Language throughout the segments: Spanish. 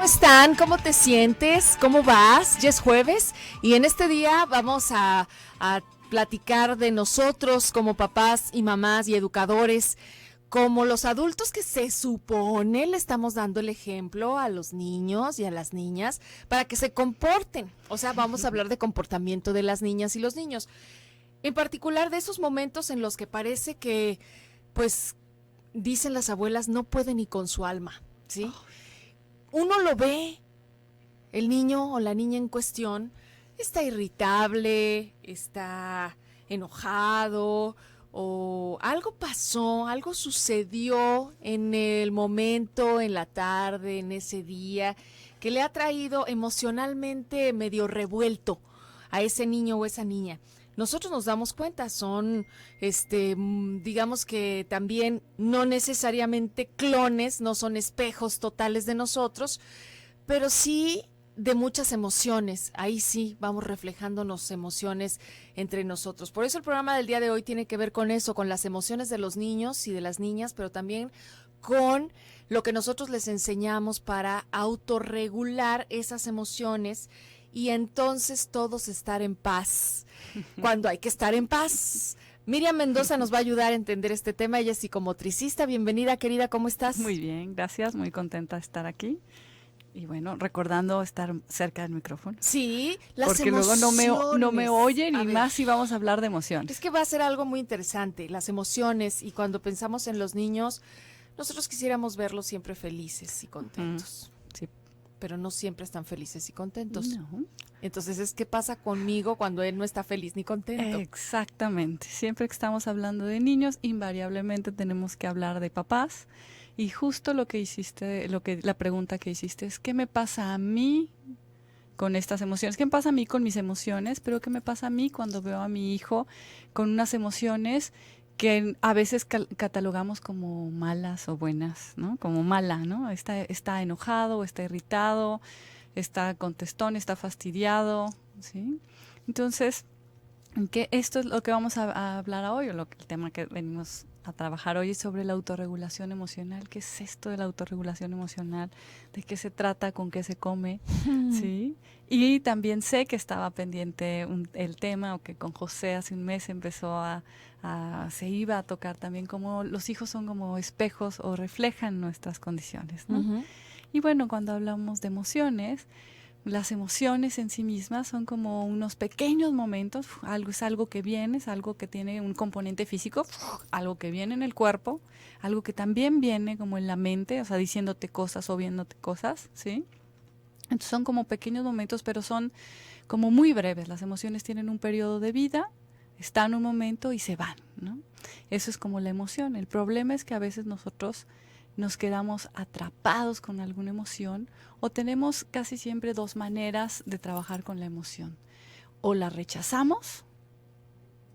están? ¿Cómo te sientes? ¿Cómo vas? Ya es jueves y en este día vamos a platicar de nosotros como papás y mamás y educadores, como los adultos que se supone le estamos dando el ejemplo a los niños y a las niñas para que se comporten. O sea, vamos a hablar de comportamiento de las niñas y los niños. En particular de esos momentos en los que parece que, pues, dicen las abuelas, no puede ni con su alma, ¿sí? Uno lo ve, el niño o la niña en cuestión está irritable, está enojado o algo pasó, algo sucedió en el momento, en la tarde, en ese día, que le ha traído emocionalmente medio revuelto a ese niño o esa niña. Nosotros nos damos cuenta, son, digamos que también no necesariamente clones, no son espejos totales de nosotros, pero sí de muchas emociones. Ahí sí vamos reflejándonos emociones entre nosotros. Por eso el programa del día de hoy tiene que ver con eso, con las emociones de los niños y de las niñas, pero también con lo que nosotros les enseñamos para autorregular esas emociones y entonces todos estar en paz, cuando hay que estar en paz. Miriam Mendoza nos va a ayudar a entender este tema, ella es psicomotricista. Bienvenida, querida, ¿cómo estás? Muy bien, gracias, muy contenta de estar aquí. Y bueno, recordando estar cerca del micrófono. Sí, las Porque emociones. luego no me oyen A y ver, más si vamos a hablar de es emociones. que va a ser algo muy interesante, las emociones, y cuando pensamos en los niños, nosotros quisiéramos verlos siempre felices y contentos. Sí. Pero no siempre están felices y contentos. No. Entonces es qué pasa conmigo cuando él no está feliz ni contento. Exactamente. Siempre que estamos hablando de niños, invariablemente tenemos que hablar de papás. Y justo lo que hiciste, la pregunta que hiciste es, ¿qué me pasa a mí con estas emociones? ¿Qué me pasa a mí con mis emociones? Pero ¿qué me pasa a mí cuando veo a mi hijo con unas emociones que a veces catalogamos como malas o buenas, ¿no? Como mala, ¿no? Está enojado, está irritado, está contestón, está fastidiado, ¿sí? Entonces, que esto es lo que vamos a hablar hoy, o el tema que venimos a trabajar hoy es sobre la autorregulación emocional. ¿Qué es esto de la autorregulación emocional? ¿De qué se trata? ¿Con qué se come? ¿Sí? Y también sé que estaba pendiente el tema, o que con José hace un mes empezó se iba a tocar también, como los hijos son como espejos o reflejan nuestras condiciones, ¿no? Y bueno, cuando hablamos de emociones, las emociones en sí mismas son como unos pequeños momentos, es algo que viene, es algo que tiene un componente físico, algo que viene en el cuerpo, algo que también viene como en la mente, o sea, diciéndote cosas o viéndote cosas, ¿sí? Entonces son como pequeños momentos, pero son como muy breves. Las emociones tienen un periodo de vida, están un momento y se van, ¿no? Eso es como la emoción. El problema es que a veces nosotros nos quedamos atrapados con alguna emoción, o tenemos casi siempre dos maneras de trabajar con la emoción. O la rechazamos,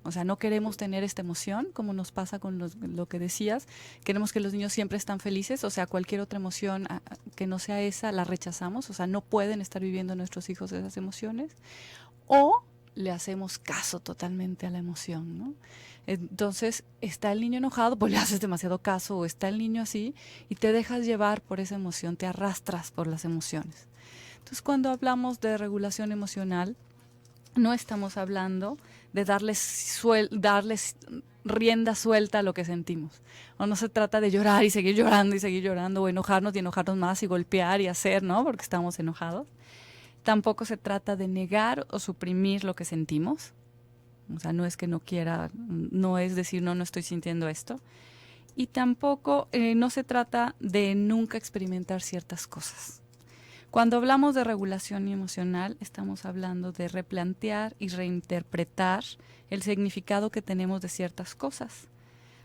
o sea, no queremos tener esta emoción, como nos pasa con lo que decías. Queremos que los niños siempre están felices, o sea, cualquier otra emoción que no sea esa, la rechazamos, o sea, no pueden estar viviendo nuestros hijos esas emociones. O le hacemos caso totalmente a la emoción, ¿no? Entonces, está el niño enojado, pues le haces demasiado caso, o está el niño así, y te dejas llevar por esa emoción, te arrastras por las emociones. Entonces, cuando hablamos de regulación emocional, no estamos hablando de darles rienda suelta a lo que sentimos. O no se trata de llorar y seguir llorando, o enojarnos y enojarnos más y golpear y hacer, ¿no? Porque estamos enojados. Tampoco se trata de negar o suprimir lo que sentimos. O sea, no es que no quiera, no es decir, no estoy sintiendo esto. Y tampoco no se trata de nunca experimentar ciertas cosas. Cuando hablamos de regulación emocional, estamos hablando de replantear y reinterpretar el significado que tenemos de ciertas cosas,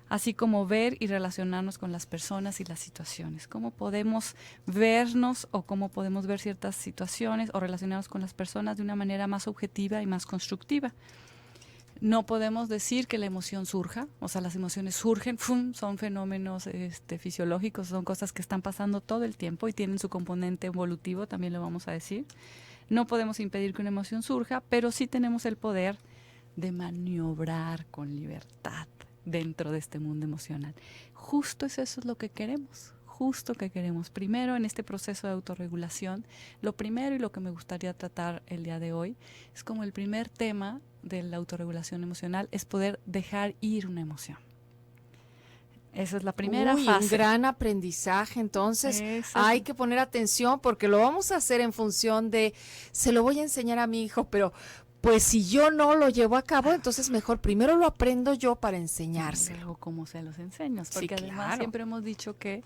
así como ver y relacionarnos con las personas y las situaciones. Cómo podemos vernos, o cómo podemos ver ciertas situaciones o relacionarnos con las personas de una manera más objetiva y más constructiva. No podemos decir que la emoción surja, o sea, las emociones surgen, ¡fum!, son fenómenos fisiológicos, son cosas que están pasando todo el tiempo y tienen su componente evolutivo, también lo vamos a decir. No podemos impedir que una emoción surja, pero sí tenemos el poder de maniobrar con libertad dentro de este mundo emocional. Justo eso es lo que queremos. justo que queremos. Primero, en este proceso de autorregulación, lo primero y lo que me gustaría tratar el día de hoy es como el primer tema de la autorregulación emocional, es poder dejar ir una emoción. Esa es la primera fase. Un gran aprendizaje, entonces hay que poner atención porque lo vamos a hacer en función de, se lo voy a enseñar a mi hijo, pero pues si yo no lo llevo a cabo, entonces mejor primero lo aprendo yo para enseñárselo. Luego, ¿cómo se los enseñas? Porque Sí, además claro. siempre hemos dicho que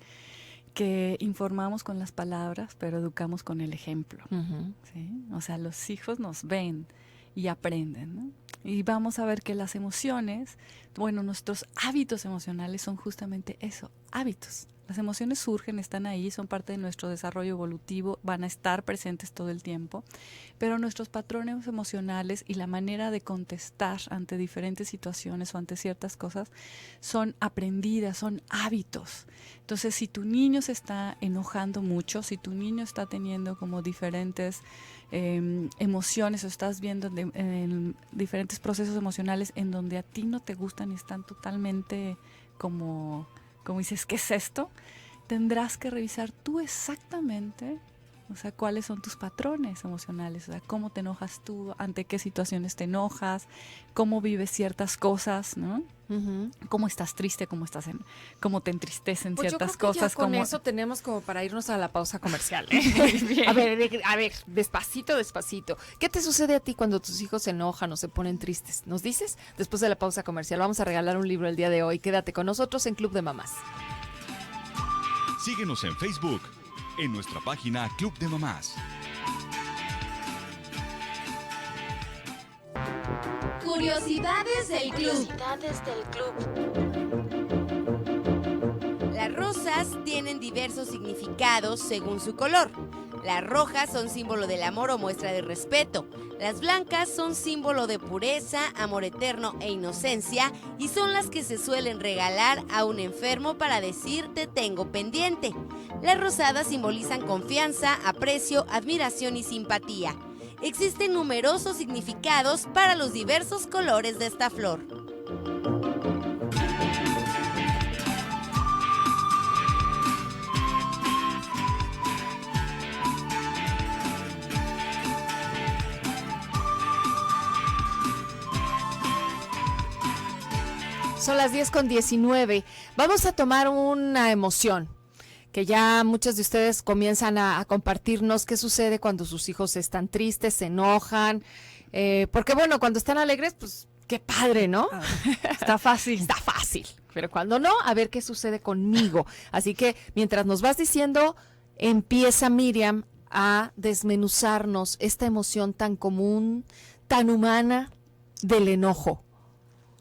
informamos con las palabras, pero educamos con el ejemplo. Uh-huh. ¿Sí? O sea, los hijos nos ven y aprenden, ¿no? Y vamos a ver que las emociones, bueno, nuestros hábitos emocionales son justamente eso, hábitos. Las emociones surgen, están ahí, son parte de nuestro desarrollo evolutivo, van a estar presentes todo el tiempo, pero nuestros patrones emocionales y la manera de contestar ante diferentes situaciones o ante ciertas cosas son aprendidas, son hábitos. Entonces, si tu niño se está enojando mucho, si tu niño está teniendo como diferentes emociones o estás viendo en diferentes procesos emocionales en donde a ti no te gustan y están totalmente como dices, ¿qué es esto? Tendrás que revisar tú exactamente, o sea, cuáles son tus patrones emocionales, o sea, cómo te enojas tú, ante qué situaciones te enojas, cómo vives ciertas cosas, ¿no? Uh-huh. Cómo estás triste, cómo te entristecen Pues ciertas yo creo que cosas. ya con como... eso tenemos como para irnos a la pausa comercial. Bien. A ver, despacito. ¿Qué te sucede a ti cuando tus hijos se enojan o se ponen tristes? ¿Nos dices? Después de la pausa comercial vamos a regalar un libro el día de hoy. Quédate con nosotros en Club de Mamás. Síguenos en Facebook, en nuestra página Club de Mamás. Curiosidades del club. Las rosas tienen diversos significados según su color. Las rojas son símbolo del amor o muestra de respeto. Las blancas son símbolo de pureza, amor eterno e inocencia y son las que se suelen regalar a un enfermo para decir te tengo pendiente. Las rosadas simbolizan confianza, aprecio, admiración y simpatía. Existen numerosos significados para los diversos colores de esta flor. Son las 10:19. Vamos a tomar una emoción que ya muchos de ustedes comienzan a compartirnos qué sucede cuando sus hijos están tristes, se enojan, porque bueno, cuando están alegres, pues qué padre, ¿no? Está fácil. Está fácil, pero cuando no, a ver qué sucede conmigo. Así que mientras nos vas diciendo, empieza Miriam a desmenuzarnos esta emoción tan común, tan humana del enojo.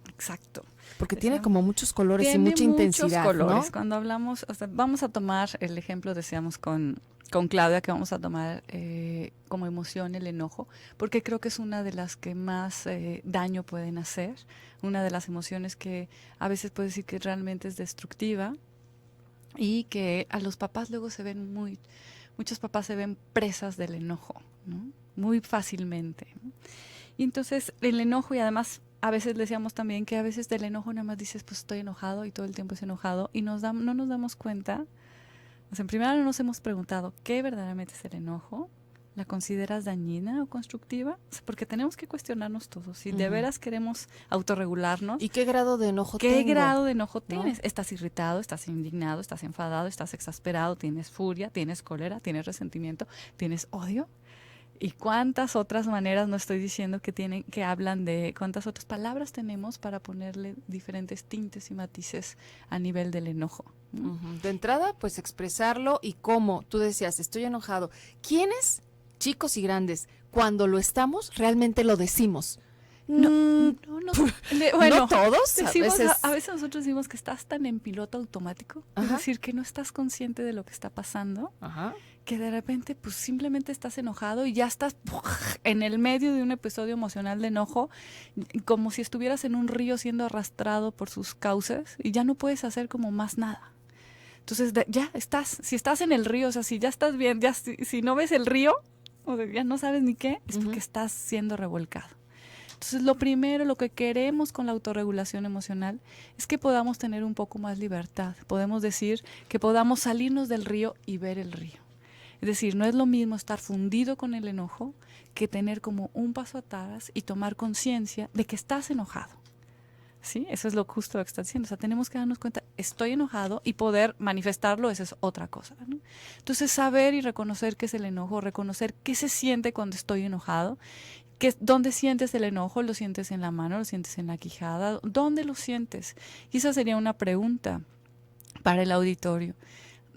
Exacto. Porque tiene como muchos colores y Tiene mucha intensidad, muchos colores. ¿no? Cuando hablamos, o sea, vamos a tomar el ejemplo, decíamos con Claudia, que vamos a tomar como emoción el enojo, porque creo que es una de las que más daño pueden hacer, una de las emociones que a veces puede decir que realmente es destructiva y que a los papás luego se ven muchos papás se ven presas del enojo, ¿no? Muy fácilmente, ¿no? Y entonces el enojo, y además a veces decíamos también que a veces del enojo nada más dices, pues estoy enojado y todo el tiempo es enojado y no nos damos cuenta. O sea, en primera no nos hemos preguntado qué verdaderamente es el enojo. ¿La consideras dañina o constructiva? O sea, porque tenemos que cuestionarnos todos. Si de veras queremos autorregularnos. ¿Y qué grado de enojo ¿Qué tengo? grado de enojo ¿No? tienes? ¿Estás irritado? ¿Estás indignado? ¿Estás enfadado? ¿Estás exasperado? ¿Tienes furia? ¿Tienes cólera? ¿Tienes resentimiento? ¿Tienes odio? ¿Y cuántas otras maneras, no estoy diciendo que hablan de cuántas otras palabras tenemos para ponerle diferentes tintes y matices a nivel del enojo? ¿No? Uh-huh. De entrada, pues expresarlo y cómo. Tú decías, estoy enojado. ¿Quiénes, chicos y grandes, cuando lo estamos, realmente lo decimos? No, bueno, ¿no todos? Decimos, a veces nosotros decimos que estás tan en piloto automático, es Ajá. decir, que no estás consciente de lo que está pasando, Ajá. que de repente pues simplemente estás enojado y ya estás en el medio de un episodio emocional de enojo, como si estuvieras en un río siendo arrastrado por sus cauces y ya no puedes hacer como más nada. Entonces ya estás, si estás en el río, o sea, si ya estás bien, ya si no ves el río, o sea, ya no sabes ni qué, es porque estás siendo revolcado. Entonces, lo primero, lo que queremos con la autorregulación emocional es que podamos tener un poco más libertad. Podemos decir que podamos salirnos del río y ver el río. Es decir, no es lo mismo estar fundido con el enojo que tener como un paso atrás y tomar conciencia de que estás enojado. ¿Sí? Eso es lo justo que está diciendo. O sea, tenemos que darnos cuenta, estoy enojado, y poder manifestarlo, esa es otra cosa, ¿no? Entonces, saber y reconocer qué es el enojo, reconocer qué se siente cuando estoy enojado, ¿dónde sientes el enojo? ¿Lo sientes en la mano? ¿Lo sientes en la quijada? ¿Dónde lo sientes? Y esa sería una pregunta para el auditorio.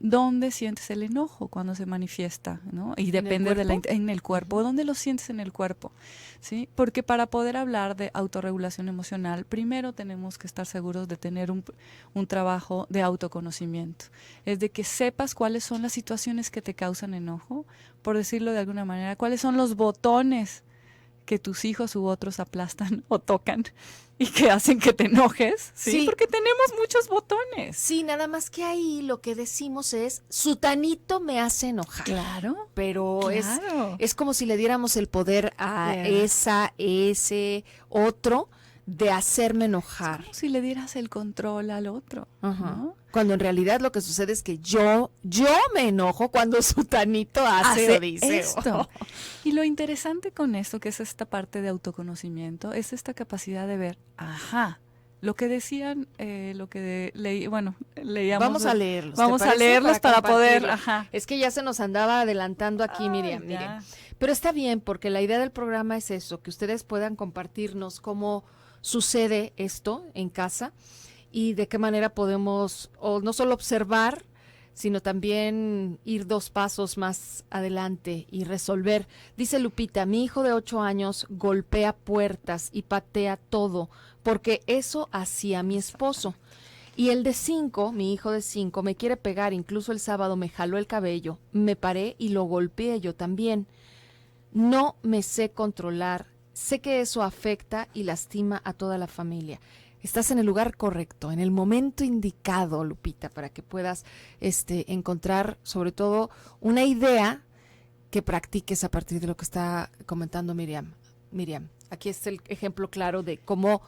¿Dónde sientes el enojo cuando se manifiesta? ¿No? Y depende en el cuerpo. ¿Dónde lo sientes en el cuerpo? ¿Sí? Porque para poder hablar de autorregulación emocional, primero tenemos que estar seguros de tener un trabajo de autoconocimiento. Es de que sepas cuáles son las situaciones que te causan enojo, por decirlo de alguna manera, cuáles son los botones que tus hijos u otros aplastan o tocan y que hacen que te enojes, ¿sí? Porque tenemos muchos botones. Sí, nada más que ahí lo que decimos es, sutanito me hace enojar. Claro. Pero claro. Es como si le diéramos el poder a ese otro de hacerme enojar. Es como si le dieras el control al otro, ¿no? Cuando en realidad lo que sucede es que yo me enojo cuando sutanito hace o dice esto. Y lo interesante con esto, que es esta parte de autoconocimiento, es esta capacidad de ver, lo que decían, lo que leíamos. Vamos a leerlos. Vamos a leerlos para poder. Es que ya se nos andaba adelantando aquí, Miriam. Miren. Pero está bien, porque la idea del programa es eso, que ustedes puedan compartirnos cómo sucede esto en casa y de qué manera podemos, o no solo observar, sino también ir 2 pasos más adelante y resolver. Dice Lupita, mi hijo de 8 años golpea puertas y patea todo, porque eso hacía mi esposo. Y el de 5, mi hijo de 5, me quiere pegar, incluso el sábado me jaló el cabello, me paré y lo golpeé yo también. No me sé controlar, sé que eso afecta y lastima a toda la familia. Estás en el lugar correcto, en el momento indicado, Lupita, para que puedas encontrar sobre todo una idea que practiques a partir de lo que está comentando Miriam. Miriam, aquí es el ejemplo claro de cómo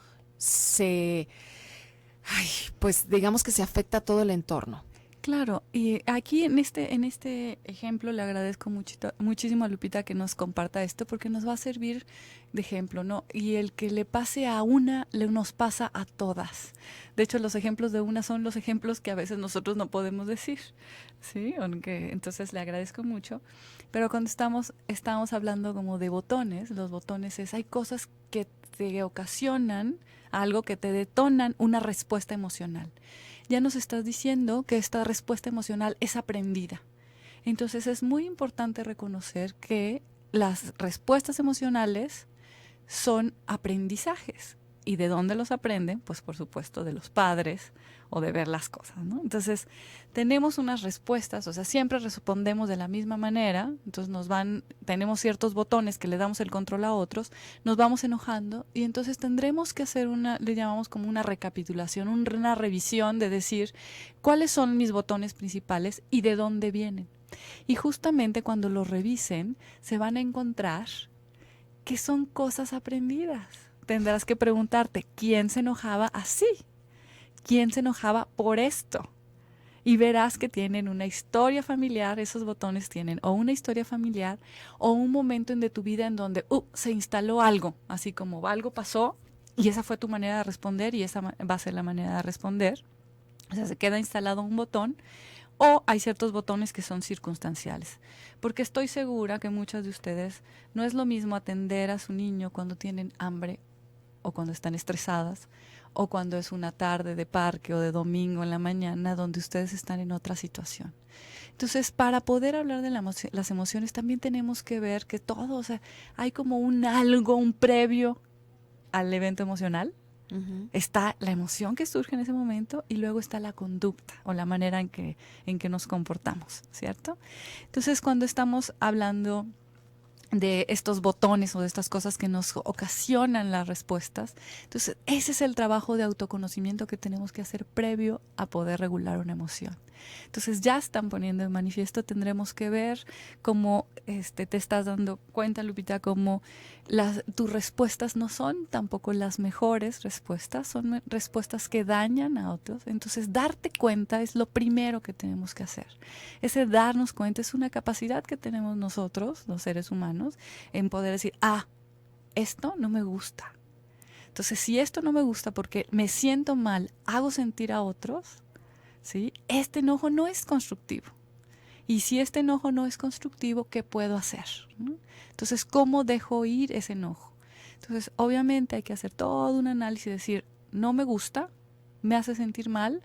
pues digamos que se afecta todo el entorno. Claro, y aquí en este ejemplo le agradezco muchísimo a Lupita que nos comparta esto, porque nos va a servir de ejemplo, ¿no? Y el que le pase a una, nos pasa a todas. De hecho, los ejemplos de una son los ejemplos que a veces nosotros no podemos decir, ¿sí? Entonces le agradezco mucho. Pero cuando estamos hablando como de botones, los botones hay cosas que te ocasionan algo, que te detonan una respuesta emocional. Ya nos estás diciendo que esta respuesta emocional es aprendida. Entonces es muy importante reconocer que las respuestas emocionales son aprendizajes. ¿Y de dónde los aprenden? Pues por supuesto de los padres o de ver las cosas, ¿no? Entonces tenemos unas respuestas, o sea, siempre respondemos de la misma manera, entonces tenemos ciertos botones que le damos el control a otros, nos vamos enojando y entonces tendremos que hacer le llamamos como una recapitulación, una revisión de decir cuáles son mis botones principales y de dónde vienen. Y justamente cuando los revisen se van a encontrar que son cosas aprendidas. Tendrás que preguntarte, ¿quién se enojaba así? ¿Quién se enojaba por esto? Y verás que tienen una historia familiar, esos botones tienen o una historia familiar o un momento de tu vida en donde se instaló algo, así como algo pasó y esa fue tu manera de responder y esa va a ser la manera de responder. O sea, se queda instalado un botón. O hay ciertos botones que son circunstanciales, porque estoy segura que muchas de ustedes no es lo mismo atender a su niño cuando tienen hambre o cuando están estresadas o cuando es una tarde de parque o de domingo en la mañana donde ustedes están en otra situación. Entonces, para poder hablar de las emociones también tenemos que ver que todo, o sea, hay como un previo al evento emocional. Uh-huh. Está la emoción que surge en ese momento y luego está la conducta o la manera en que nos comportamos, ¿cierto? Entonces, cuando estamos hablando de estos botones o de estas cosas que nos ocasionan las respuestas, entonces ese es el trabajo de autoconocimiento que tenemos que hacer previo a poder regular una emoción. Entonces ya están poniendo de manifiesto, tendremos que ver cómo te estás dando cuenta, Lupita, cómo tus respuestas no son tampoco las mejores respuestas, son respuestas que dañan a otros. Entonces darte cuenta es lo primero que tenemos que hacer. Ese darnos cuenta es una capacidad que tenemos nosotros, los seres humanos, en poder decir, esto no me gusta. Entonces, si esto no me gusta porque me siento mal, hago sentir a otros, ¿sí? Este enojo no es constructivo. Y si este enojo no es constructivo, ¿qué puedo hacer? ¿No? Entonces, ¿cómo dejo ir ese enojo? Entonces, obviamente hay que hacer todo un análisis y decir, no me gusta, me hace sentir mal,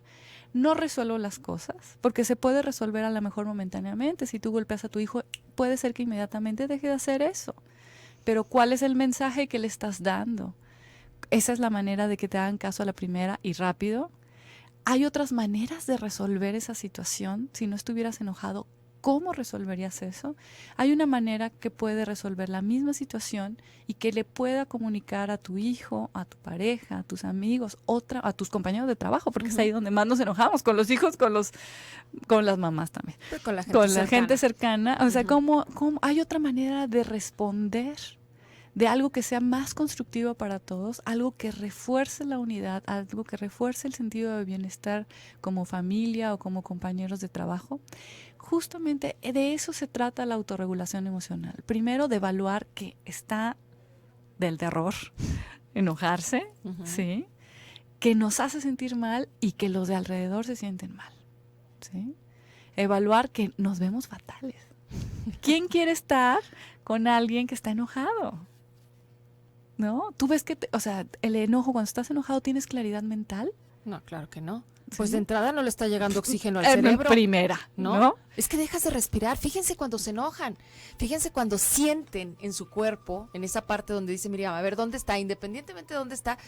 no resuelvo las cosas, porque se puede resolver a lo mejor momentáneamente. Si tú golpeas a tu hijo, puede ser que inmediatamente deje de hacer eso. Pero ¿cuál es el mensaje que le estás dando? Esa es la manera de que te hagan caso a la primera y rápido. ¿Hay otras maneras de resolver esa situación? Si no estuvieras enojado, ¿cómo resolverías eso? Hay una manera que puede resolver la misma situación y que le pueda comunicar a tu hijo, a tu pareja, a tus amigos, a tus compañeros de trabajo, porque es ahí donde más nos enojamos, con los hijos, con las mamás también. Pero con la gente cercana. O sea, ¿cómo hay otra manera de responder? De algo que sea más constructivo para todos, algo que refuerce la unidad, algo que refuerce el sentido de bienestar como familia o como compañeros de trabajo. Justamente de eso se trata la autorregulación emocional. Primero, de evaluar que está del terror, enojarse, ¿sí? Que nos hace sentir mal y que los de alrededor se sienten mal, ¿sí? Evaluar que nos vemos fatales. ¿Quién quiere estar con alguien que está enojado? ¿No? ¿Tú ves que, el enojo, cuando estás enojado, tienes claridad mental? No, claro que no. ¿Sí? Pues de entrada no le está llegando oxígeno al cerebro. Primera, ¿no? Es que dejas de respirar. Fíjense cuando se enojan. Fíjense cuando sienten en su cuerpo, en esa parte donde dice Miriam, a ver, ¿dónde está? Independientemente de dónde está,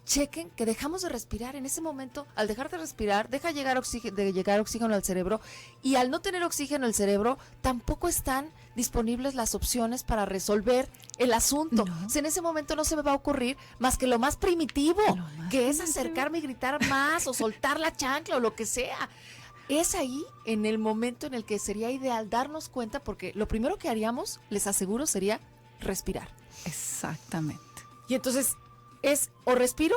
chequen que dejamos de respirar. En ese momento, al dejar de respirar, deja de llegar oxígeno al cerebro, y al no tener oxígeno al cerebro, tampoco están disponibles las opciones para resolver el asunto. No. O sea, en ese momento no se me va a ocurrir más que lo más primitivo, que es acercarme y gritar más o soltar la chancla o lo que sea. Es ahí en el momento en el que sería ideal darnos cuenta, porque lo primero que haríamos, les aseguro, sería respirar. Exactamente. Y entonces es o respiro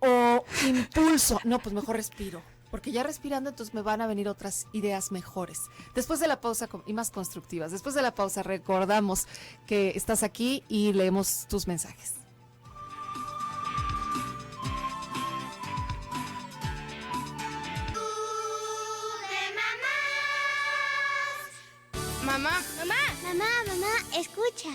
o impulso. No, pues mejor respiro, porque ya respirando entonces me van a venir otras ideas mejores. Después de la pausa y más constructivas. Después de la pausa recordamos que estás aquí y leemos tus mensajes. Mamá, escucha.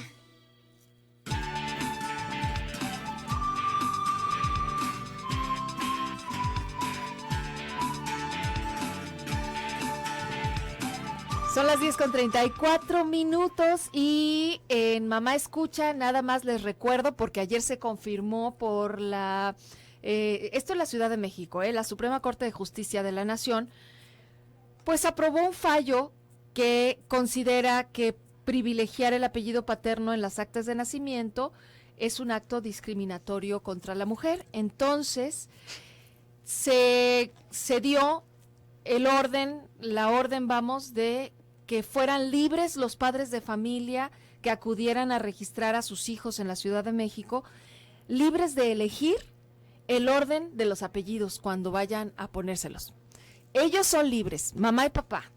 Son las 10:34 y en Mamá Escucha nada más les recuerdo, porque ayer se confirmó por esto en la Ciudad de México, la Suprema Corte de Justicia de la Nación, pues aprobó un fallo que considera que privilegiar el apellido paterno en las actas de nacimiento es un acto discriminatorio contra la mujer. Entonces, se dio la orden, de que fueran libres los padres de familia que acudieran a registrar a sus hijos en la Ciudad de México, libres de elegir el orden de los apellidos cuando vayan a ponérselos. Ellos son libres, mamá y papá,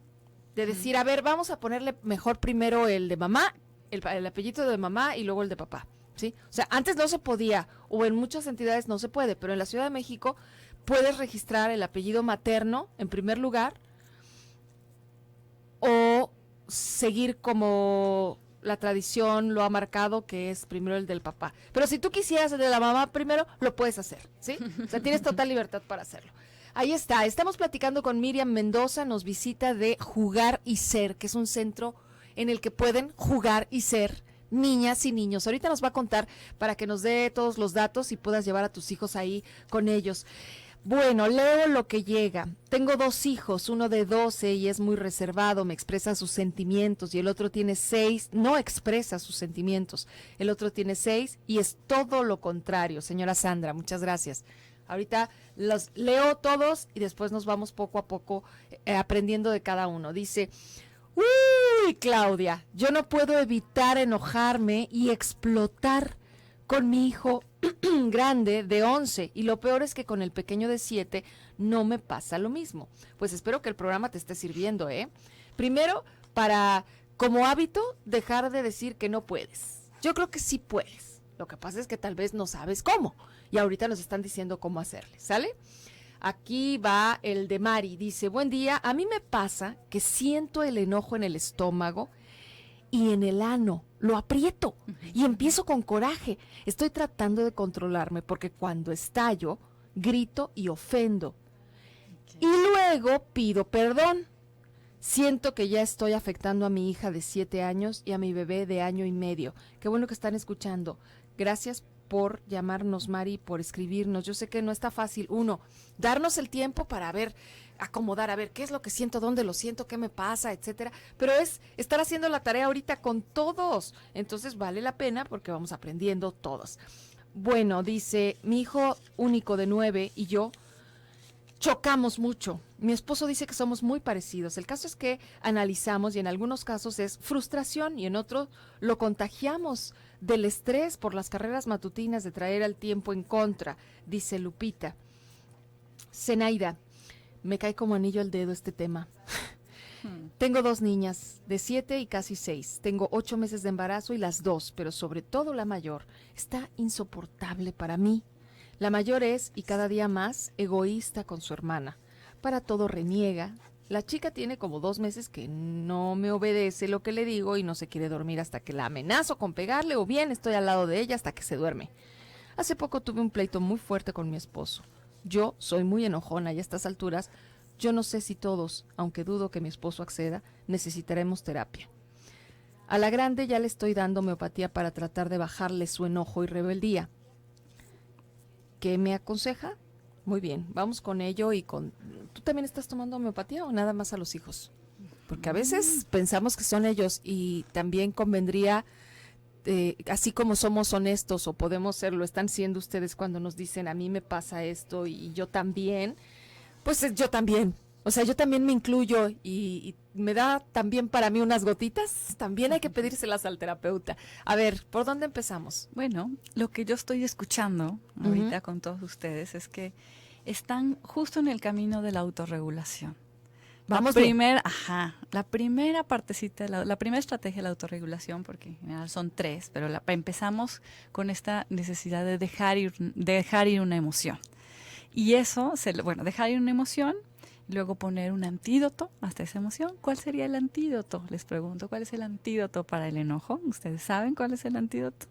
de decir, a ver, vamos a ponerle mejor primero el de mamá, el apellido de mamá y luego el de papá, ¿sí? O sea, antes no se podía, o en muchas entidades no se puede, pero en la Ciudad de México puedes registrar el apellido materno en primer lugar, o seguir como la tradición lo ha marcado, que es primero el del papá. Pero si tú quisieras el de la mamá primero, lo puedes hacer, ¿sí? O sea, tienes total libertad para hacerlo. Ahí está, estamos platicando con Miriam Mendoza, nos visita de Jugar y Ser, que es un centro en el que pueden jugar y ser niñas y niños. Ahorita nos va a contar para que nos dé todos los datos y puedas llevar a tus hijos ahí con ellos. Bueno, leo lo que llega. Tengo 2 hijos, uno de 12 y es muy reservado, me expresa sus sentimientos, y el otro tiene 6, no expresa sus sentimientos. El otro tiene 6 y es todo lo contrario. Señora Sandra, muchas gracias. Ahorita los leo todos y después nos vamos poco a poco aprendiendo de cada uno. Dice, uy, Claudia, yo no puedo evitar enojarme y explotar con mi hijo grande de 11 y lo peor es que con el pequeño de 7 no me pasa lo mismo. Pues espero que el programa te esté sirviendo, ¿eh? Primero, para, como hábito, dejar de decir que no puedes. Yo creo que sí puedes. Lo que pasa es que tal vez no sabes cómo. Y ahorita nos están diciendo cómo hacerle, ¿sale? Aquí va el de Mari. Dice, buen día, a mí me pasa que siento el enojo en el estómago y en el ano. Lo aprieto y empiezo con coraje. Estoy tratando de controlarme porque cuando estallo, grito y ofendo. Y luego pido perdón. Siento que ya estoy afectando a mi hija de 7 años y a mi bebé de 1 año y medio. Qué bueno que están escuchando. Gracias por llamarnos, Mari, por escribirnos. Yo sé que no está fácil, uno, darnos el tiempo para ver, acomodar, a ver qué es lo que siento, dónde lo siento, qué me pasa, etcétera. Pero es estar haciendo la tarea ahorita con todos. Entonces vale la pena porque vamos aprendiendo todos. Bueno, dice, mi hijo único de 9 y yo chocamos mucho. Mi esposo dice que somos muy parecidos. El caso es que analizamos y en algunos casos es frustración y en otros lo contagiamos del estrés por las carreras matutinas de traer al tiempo en contra, dice Lupita. Zenaida, me cae como anillo al dedo este tema. Tengo 2 niñas de 7 y casi 6. Tengo 8 meses de embarazo y las 2, pero sobre todo la mayor, está insoportable para mí. La mayor es, y cada día más, egoísta con su hermana. Para todo reniega. La chica tiene como 2 meses que no me obedece lo que le digo y no se quiere dormir hasta que la amenazo con pegarle o bien estoy al lado de ella hasta que se duerme. Hace poco tuve un pleito muy fuerte con mi esposo. Yo soy muy enojona y a estas alturas yo no sé si todos, aunque dudo que mi esposo acceda, necesitaremos terapia. A la grande ya le estoy dando homeopatía para tratar de bajarle su enojo y rebeldía. ¿Qué me aconseja? Muy bien, vamos con ello y con... ¿Tú también estás tomando homeopatía o nada más a los hijos? Porque a veces pensamos que son ellos y también convendría, así como somos honestos o podemos serlo, están siendo ustedes cuando nos dicen a mí me pasa esto y yo también, pues yo también. O sea, yo también me incluyo y me da también para mí unas gotitas. También hay que pedírselas al terapeuta. A ver, ¿por dónde empezamos? Bueno, lo que yo estoy escuchando ahorita con todos ustedes es que están justo en el camino de la autorregulación. Vamos La primera partecita, la primera estrategia de la autorregulación, porque en general son 3, pero empezamos con esta necesidad de dejar ir una emoción. Y eso, dejar ir una emoción, luego poner un antídoto hasta esa emoción. ¿Cuál sería el antídoto? Les pregunto, ¿cuál es el antídoto para el enojo? ¿Ustedes saben cuál es el antídoto?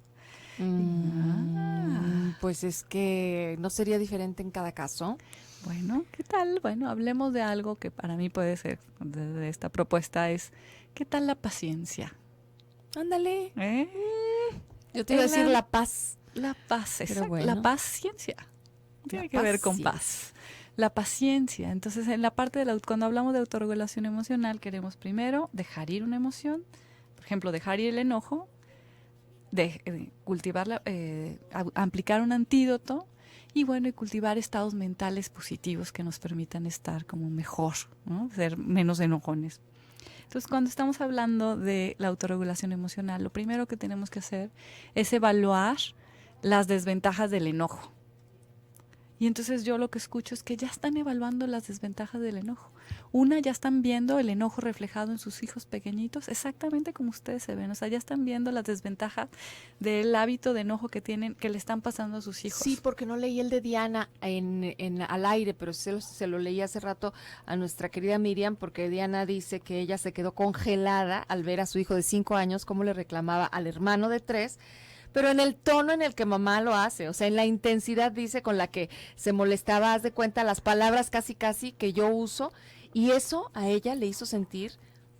Pues es que no sería diferente en cada caso. Bueno, ¿qué tal? Bueno, hablemos de algo que para mí puede ser, de esta propuesta es, ¿qué tal la paciencia? Ándale. Yo te Era- iba a decir la paz. La paz, Pero exacto, bueno. la paciencia. Tiene que ver con paz. La paciencia. Entonces, en la parte de cuando hablamos de autorregulación emocional, queremos primero dejar ir una emoción, por ejemplo, dejar ir el enojo, cultivarla, aplicar un antídoto y bueno, y cultivar estados mentales positivos que nos permitan estar como mejor, ¿no? Ser menos enojones. Entonces, cuando estamos hablando de la autorregulación emocional, lo primero que tenemos que hacer es evaluar las desventajas del enojo. Y entonces yo lo que escucho es que ya están evaluando las desventajas del enojo. Ya están viendo el enojo reflejado en sus hijos pequeñitos, exactamente como ustedes se ven. O sea, ya están viendo las desventajas del hábito de enojo que tienen, que le están pasando a sus hijos. Sí, porque no leí el de Diana al aire, pero se lo leí hace rato a nuestra querida Miriam, porque Diana dice que ella se quedó congelada al ver a su hijo de 5 años cómo le reclamaba al hermano de 3, pero en el tono en el que mamá lo hace, o sea, en la intensidad, dice, con la que se molestaba, haz de cuenta, las palabras casi que yo uso, y eso a ella le hizo sentir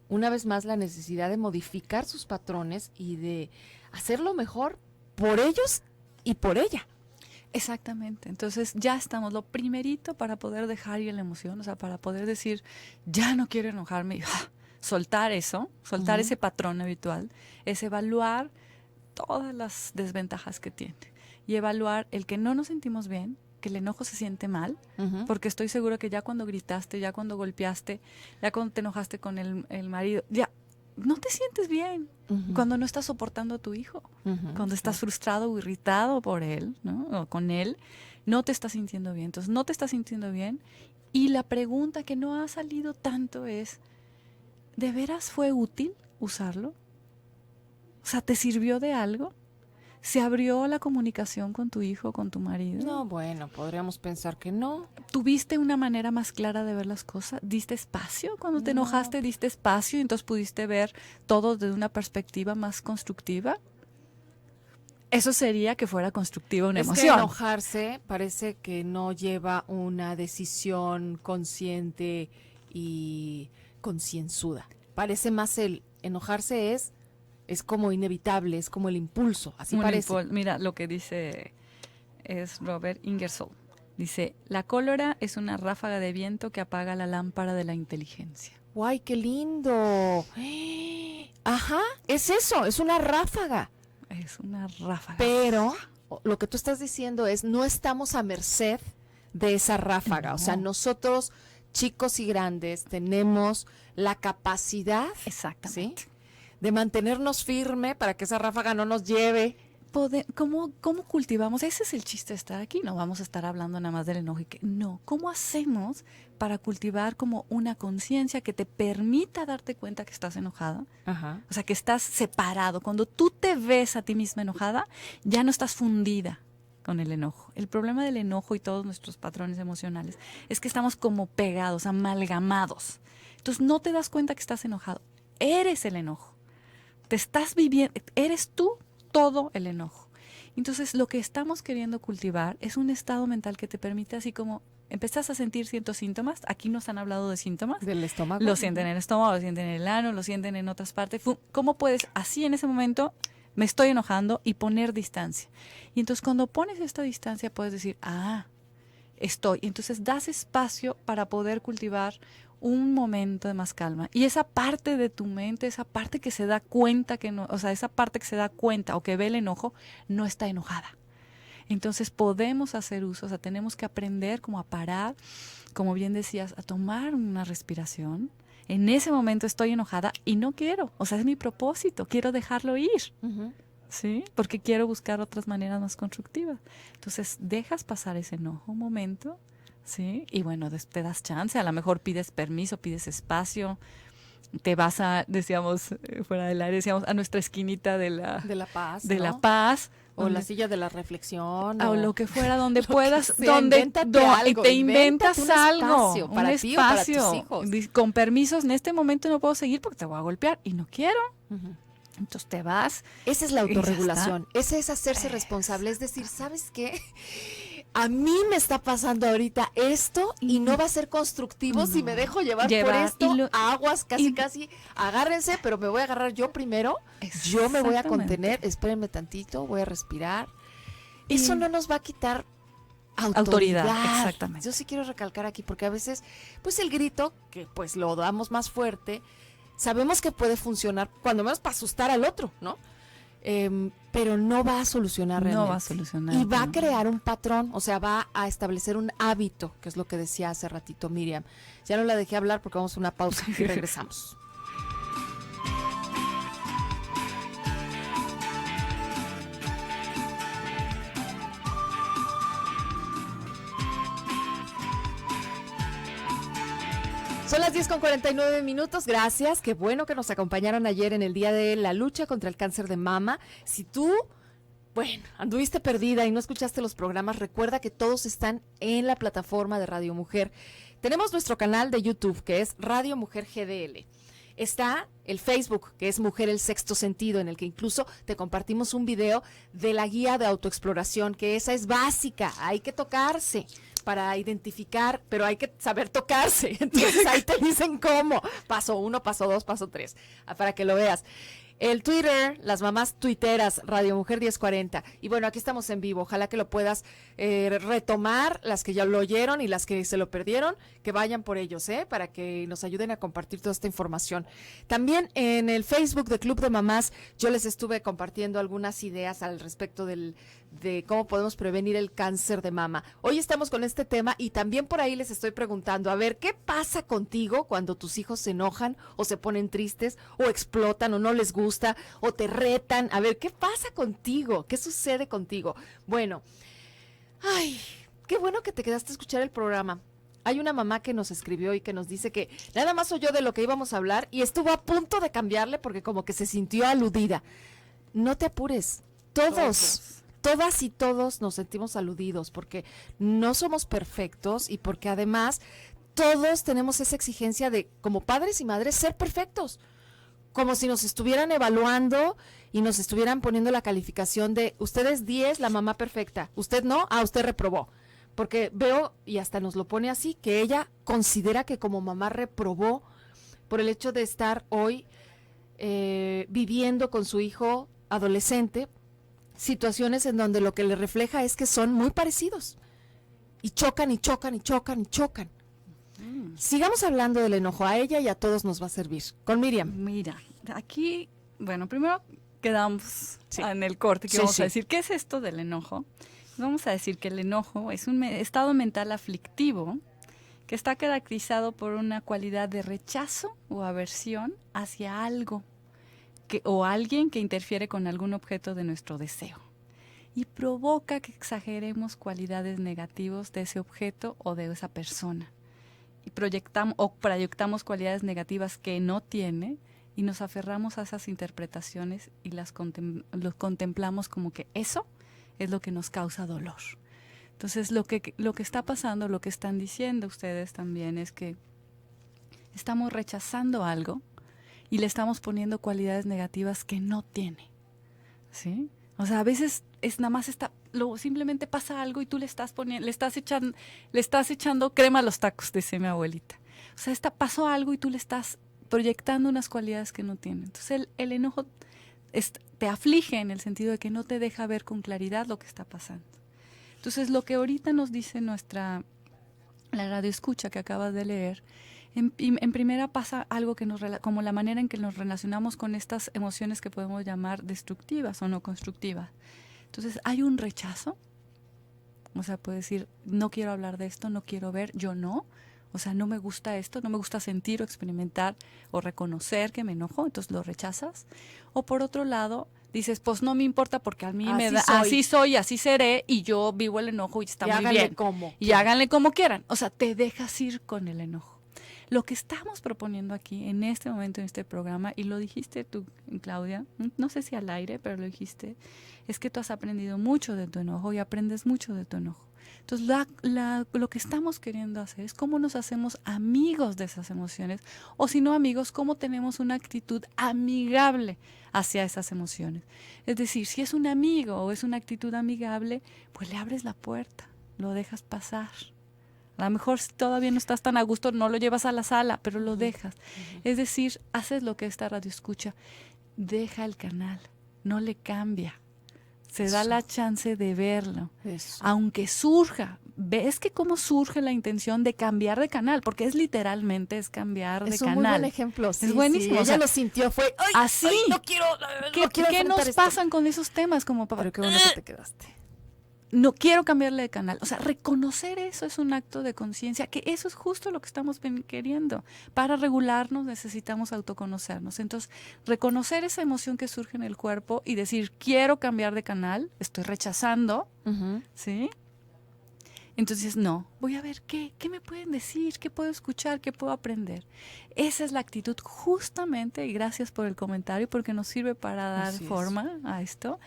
una vez más la necesidad de modificar sus patrones y de hacerlo mejor por ellos y por ella. Exactamente. Entonces ya estamos, lo primerito para poder dejar ir la emoción, o sea, para poder decir, ya no quiero enojarme, y soltar eso, soltar ese patrón habitual, es evaluar todas las desventajas que tiene y evaluar el que no nos sentimos bien, porque el enojo se siente mal, Ujú. porque estoy segura que ya cuando gritaste, ya cuando golpeaste, ya cuando te enojaste con el marido, ya no te sientes bien. Ujú. Cuando no estás soportando a tu hijo, Ujú. cuando estás frustrado o irritado por él, ¿no? O con él, no te estás sintiendo bien. Entonces, no te estás sintiendo bien. Y la pregunta que no ha salido tanto es, ¿de veras fue útil usarlo? O sea, ¿te sirvió de algo? ¿Se abrió la comunicación con tu hijo, con tu marido? No, bueno, podríamos pensar que no. ¿Tuviste una manera más clara de ver las cosas? ¿Diste espacio? Cuando te No. enojaste, ¿diste espacio y entonces pudiste ver todo desde una perspectiva más constructiva? Eso sería que fuera constructiva una Es que emoción. enojarse parece que no lleva una decisión consciente y concienzuda. Parece más el enojarse es como inevitable, es como el impulso, así Un parece. Mira, lo que dice es Robert Ingersoll. Dice, la cólera es una ráfaga de viento que apaga la lámpara de la inteligencia. ¡Guay, qué lindo! Ajá, es eso, es una ráfaga. Es una ráfaga. Pero lo que tú estás diciendo es, no estamos a merced de esa ráfaga. No. O sea, nosotros, chicos y grandes, tenemos la capacidad, Exactamente. ¿sí?, de mantenernos firme para que esa ráfaga no nos lleve. ¿Cómo cultivamos? Ese es el chiste de estar aquí. No vamos a estar hablando nada más del enojo. No, ¿cómo hacemos para cultivar como una conciencia que te permita darte cuenta que estás enojada? Ajá. O sea, que estás separado. Cuando tú te ves a ti misma enojada, ya no estás fundida con el enojo. El problema del enojo y todos nuestros patrones emocionales es que estamos como pegados, amalgamados. Entonces no te das cuenta que estás enojado. Eres el enojo. Te estás viviendo, eres tú todo el enojo. Entonces lo que estamos queriendo cultivar es un estado mental que te permite así como empezás a sentir ciertos síntomas. Aquí nos han hablado de síntomas. Del estómago. Lo sienten en el estómago, lo sienten en el ano, lo sienten en otras partes. ¿Cómo puedes así en ese momento me estoy enojando y poner distancia? Y entonces cuando pones esta distancia puedes decir, estoy. Y entonces das espacio para poder cultivar un momento de más calma. Y esa parte de tu mente, esa parte que se da cuenta que no, o sea, esa parte que se da cuenta o que ve el enojo, no está enojada. Entonces podemos hacer uso, o sea, tenemos que aprender como a parar, como bien decías, a tomar una respiración. En ese momento estoy enojada y no quiero, o sea, es mi propósito, quiero dejarlo ir, Ujú. ¿sí? Porque quiero buscar otras maneras más constructivas. Entonces, dejas pasar ese enojo un momento, ¿sí? Y bueno, te das chance, a lo mejor pides permiso, pides espacio, te vas decíamos, fuera del aire, decíamos, a nuestra esquinita de la paz, de ¿no? la paz. O donde- la silla de la reflexión. o lo que fuera, donde puedas, sea, donde invéntate algo, te invéntate inventas un algo, espacio para un ti o para tus espacio. hijos. Con permisos, en este momento no puedo seguir porque te voy a golpear y no quiero. Ujú. Entonces te vas. Esa es la Y ya autorregulación, ese es hacerse responsable, es decir, ¿sabes qué? A mí me está pasando ahorita esto y no va a ser constructivo si me dejo llevar por esto. Aguas, casi, agárrense, pero me voy a agarrar yo primero. Yo me voy a Exactamente. contener, espérenme tantito, voy a respirar. Eso no nos va a quitar Autoridad, exactamente. Yo sí quiero recalcar aquí, porque a veces, pues el grito, que pues lo damos más fuerte, sabemos que puede funcionar, cuando menos para asustar al otro, ¿no? Pero no va a solucionar realmente. No va a solucionar. Y va a ¿no? crear un patrón, o sea, va a establecer un hábito, que es lo que decía hace ratito Miriam. Ya no la dejé hablar porque vamos a una pausa y regresamos. Son las 10:49. Gracias. Qué bueno que nos acompañaron ayer en el día de la lucha contra el cáncer de mama. Si tú, bueno, anduviste perdida y no escuchaste los programas, recuerda que todos están en la plataforma de Radio Mujer. Tenemos nuestro canal de YouTube, que es Radio Mujer GDL. Está el Facebook, que es Mujer el Sexto Sentido, en el que incluso te compartimos un video de la guía de autoexploración, que esa es básica, hay que tocarse para identificar, pero hay que saber tocarse. Entonces ahí te dicen cómo. Paso 1, paso 2, paso 3, para que lo veas. el Twitter, las mamás tuiteras, Radio Mujer 1040. Y bueno, aquí estamos en vivo. Ojalá que lo puedas retomar, las que ya lo oyeron y las que se lo perdieron, que vayan por ellos, para que nos ayuden a compartir toda esta información. También en el Facebook de Club de Mamás, yo les estuve compartiendo algunas ideas al respecto de cómo podemos prevenir el cáncer de mama. Hoy estamos con este tema y también por ahí les estoy preguntando, a ver, ¿qué pasa contigo cuando tus hijos se enojan o se ponen tristes o explotan o no les gusta o te retan? A ver, ¿qué pasa contigo? ¿Qué sucede contigo? Bueno, ay, qué bueno que te quedaste a escuchar el programa. Hay una mamá que nos escribió y que nos dice que nada más oyó de lo que íbamos a hablar y estuvo a punto de cambiarle porque como que se sintió aludida. No te apures, todas y todos nos sentimos aludidos porque no somos perfectos y porque además todos tenemos esa exigencia de, como padres y madres, ser perfectos. Como si nos estuvieran evaluando y nos estuvieran poniendo la calificación de usted es 10, la mamá perfecta, usted no, usted reprobó. Porque veo, y hasta nos lo pone así, que ella considera que como mamá reprobó por el hecho de estar hoy viviendo con su hijo adolescente situaciones en donde lo que le refleja es que son muy parecidos y chocan y chocan y chocan y chocan. Sigamos hablando del enojo, a ella y a todos nos va a servir. Con Miriam. Mira, aquí, bueno, primero quedamos en el corte que vamos a decir, ¿qué es esto del enojo? Vamos a decir que el enojo es un estado mental aflictivo que está caracterizado por una cualidad de rechazo o aversión hacia algo o alguien que interfiere con algún objeto de nuestro deseo y provoca que exageremos cualidades negativas de ese objeto o de esa persona y proyectamos cualidades negativas que no tiene y nos aferramos a esas interpretaciones y los contemplamos como que eso es lo que nos causa dolor. Entonces, lo que está pasando, lo que están diciendo ustedes también es que estamos rechazando algo y le estamos poniendo cualidades negativas que no tiene, ¿sí? O sea, a veces es nada más simplemente pasa algo y tú le estás echando crema a los tacos, dice mi abuelita. O sea, pasó algo y tú le estás proyectando unas cualidades que no tiene. Entonces, el enojo te aflige en el sentido de que no te deja ver con claridad lo que está pasando. Entonces, lo que ahorita nos dice la radio escucha que acabas de leer, en primera pasa algo que como la manera en que nos relacionamos con estas emociones que podemos llamar destructivas o no constructivas. Entonces, hay un rechazo, o sea, puedes decir, no quiero hablar de esto, no quiero ver, yo no. O sea, no me gusta esto, no me gusta sentir o experimentar o reconocer que me enojo, entonces lo rechazas. O por otro lado, dices, pues no me importa porque a mí así soy, así seré y yo vivo el enojo y está muy bien. Y háganle como quieran. O sea, te dejas ir con el enojo. Lo que estamos proponiendo aquí en este momento, en este programa, y lo dijiste tú, Claudia, no sé si al aire, pero lo dijiste, es que tú has aprendido mucho de tu enojo y aprendes mucho de tu enojo. Entonces, lo que estamos queriendo hacer es cómo nos hacemos amigos de esas emociones, o si no amigos, cómo tenemos una actitud amigable hacia esas emociones. Es decir, si es un amigo o es una actitud amigable, pues le abres la puerta, lo dejas pasar. A lo mejor si todavía no estás tan a gusto, no lo llevas a la sala, pero lo dejas. Es decir, haces lo que esta radio escucha, deja el canal, no le cambia. Se da la chance de verlo, aunque surja. ¿Ves que cómo surge la intención de cambiar de canal? Porque es cambiar de canal. Es un muy buen ejemplo. Es buenísimo. Sí, ella lo sintió, fue así. No quiero ¿Qué nos pasan con esos temas como papá? Pero qué bueno que te quedaste. No quiero cambiarle de canal. O sea, reconocer eso es un acto de conciencia, que eso es justo lo que estamos queriendo. Para regularnos necesitamos autoconocernos. Entonces, reconocer esa emoción que surge en el cuerpo y decir, quiero cambiar de canal, estoy rechazando, ¿sí? Entonces, no, voy a ver qué me pueden decir, qué puedo escuchar, qué puedo aprender. Esa es la actitud justamente, y gracias por el comentario, porque nos sirve para dar forma a esto.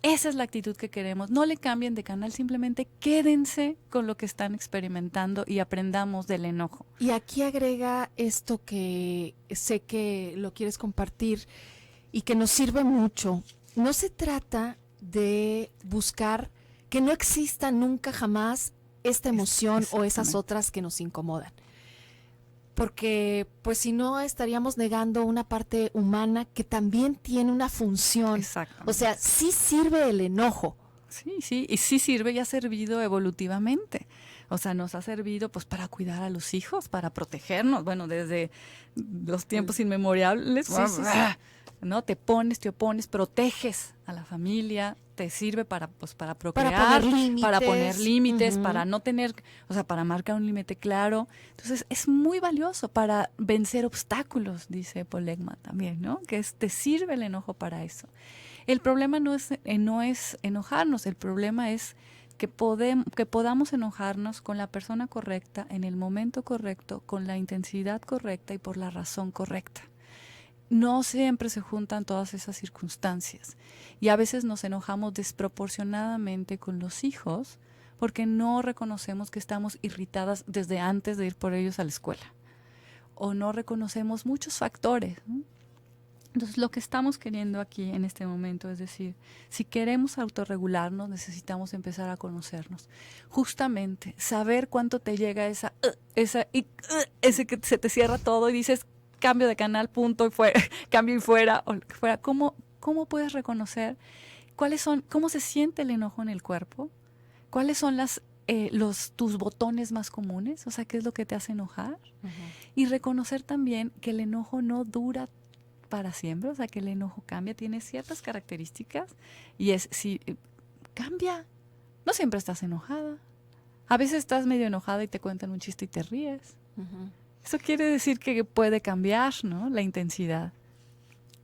Esa es la actitud que queremos. No le cambien de canal, simplemente quédense con lo que están experimentando y aprendamos del enojo. Y aquí agrega esto que sé que lo quieres compartir y que nos sirve mucho. No se trata de buscar que no exista nunca jamás esta emoción o esas otras que nos incomodan. porque pues si no estaríamos negando una parte humana que también tiene una función. Exactamente. O sea, sí sirve el enojo. Sí, y sí sirve y ha servido evolutivamente. O sea, nos ha servido pues para cuidar a los hijos, para protegernos, bueno, desde los tiempos inmemoriales. Sí. ¿No? Te opones, proteges a la familia, te sirve para procrear, para poner límites, para no tener, o sea, para marcar un límite claro. Entonces, es muy valioso para vencer obstáculos, dice Paul Ekman también, ¿no? Que te sirve el enojo para eso. El problema no es enojarnos, el problema es que podamos enojarnos con la persona correcta, en el momento correcto, con la intensidad correcta y por la razón correcta. No siempre se juntan todas esas circunstancias y a veces nos enojamos desproporcionadamente con los hijos porque no reconocemos que estamos irritadas desde antes de ir por ellos a la escuela o no reconocemos muchos factores, ¿no? Entonces, lo que estamos queriendo aquí en este momento es decir, si queremos autorregularnos, necesitamos empezar a conocernos. Justamente, saber cuánto te llega ese que se te cierra todo y dices, cambio de canal, punto, y fuera, cambio y fuera, o fuera. ¿Cómo puedes reconocer cómo se siente el enojo en el cuerpo? ¿Cuáles son tus botones más comunes? O sea, ¿qué es lo que te hace enojar? Uh-huh. Y reconocer también que el enojo no dura para siempre, o sea, que el enojo cambia, tiene ciertas características y cambia. No siempre estás enojada. A veces estás medio enojada y te cuentan un chiste y te ríes. Uh-huh. Eso quiere decir que puede cambiar, ¿no? La intensidad.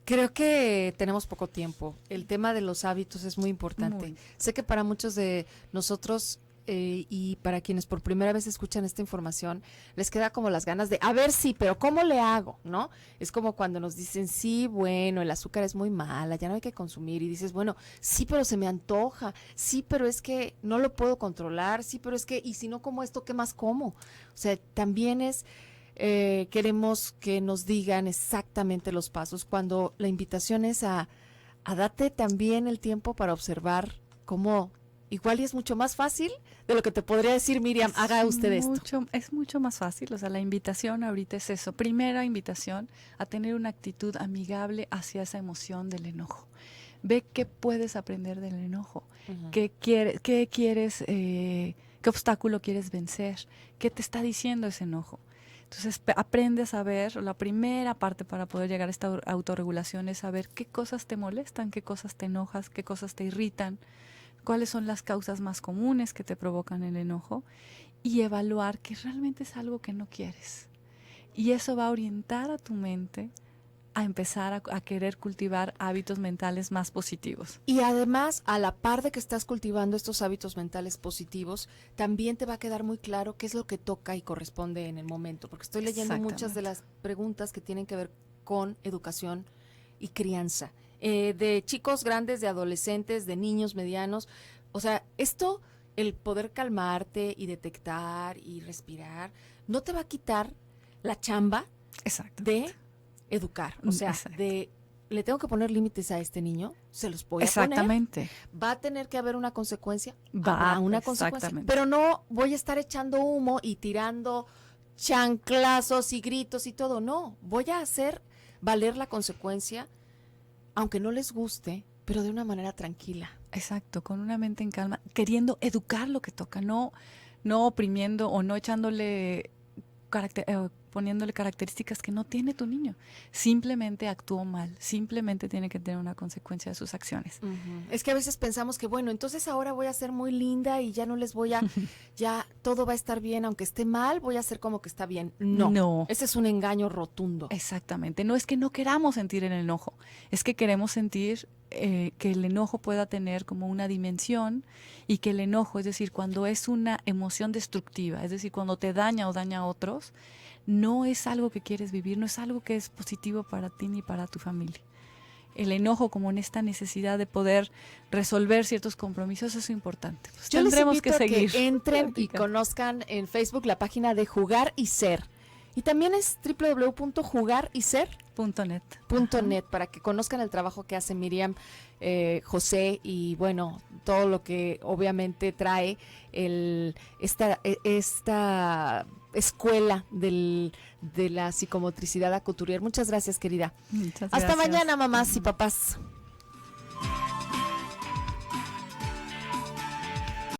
Creo que tenemos poco tiempo. El tema de los hábitos es muy importante. Sé que para muchos de nosotros y para quienes por primera vez escuchan esta información, les queda como las ganas de, a ver, sí, pero ¿cómo le hago? ¿No? Es como cuando nos dicen, sí, bueno, el azúcar es muy mala, ya no hay que consumir. Y dices, bueno, sí, pero se me antoja. Sí, pero es que no lo puedo controlar. Sí, pero es que, y si no como esto, ¿qué más como? O sea, también queremos que nos digan exactamente los pasos, cuando la invitación es a date también el tiempo para observar cómo igual y es mucho más fácil de lo que te podría decir Miriam, haga usted esto. Es mucho más fácil, o sea, la invitación ahorita es eso. Primera invitación a tener una actitud amigable hacia esa emoción del enojo. Ve qué puedes aprender del enojo, uh-huh. qué quieres, qué obstáculo quieres vencer, qué te está diciendo ese enojo. Entonces aprendes a ver, la primera parte para poder llegar a esta autorregulación es saber qué cosas te molestan, qué cosas te enojas, qué cosas te irritan, cuáles son las causas más comunes que te provocan el enojo y evaluar que realmente es algo que no quieres. Y eso va a orientar a tu mente a empezar a querer cultivar hábitos mentales más positivos. Y además, a la par de que estás cultivando estos hábitos mentales positivos, también te va a quedar muy claro qué es lo que toca y corresponde en el momento, porque estoy leyendo muchas de las preguntas que tienen que ver con educación y crianza. De chicos grandes, de adolescentes, de niños medianos. O sea, el poder calmarte y detectar y respirar, no te va a quitar la chamba de educar. O sea, le tengo que poner límites a este niño, se los voy a poner. Va a tener que haber una consecuencia. Habrá una consecuencia. Pero no voy a estar echando humo y tirando chanclazos y gritos y todo. No, voy a hacer valer la consecuencia, aunque no les guste, pero de una manera tranquila. Exacto, con una mente en calma, queriendo educar lo que toca, no oprimiendo o no echándole poniéndole características que no tiene tu niño. Simplemente actuó mal, simplemente tiene que tener una consecuencia de sus acciones. Uh-huh. Es que a veces pensamos que, bueno, entonces ahora voy a ser muy linda y ya no les voy a, ya todo va a estar bien, aunque esté mal, voy a hacer como que está bien. No. Ese es un engaño rotundo. Exactamente. No es que no queramos sentir el enojo, es que queremos sentir que el enojo pueda tener como una dimensión y que el enojo, es decir, cuando es una emoción destructiva, es decir, cuando te daña o daña a otros, no es algo que quieres vivir, no es algo que es positivo para ti ni para tu familia. El enojo como en esta necesidad de poder resolver ciertos compromisos es importante. Pues yo tendremos que seguir. Que entren y conozcan en Facebook la página de Jugar y Ser. Y también es www.jugaryser.net para que conozcan el trabajo que hace Miriam, José y bueno, todo lo que obviamente trae esta escuela de la psicomotricidad a Couturier. Muchas gracias, querida. Muchas Hasta gracias. mañana, mamás y papás.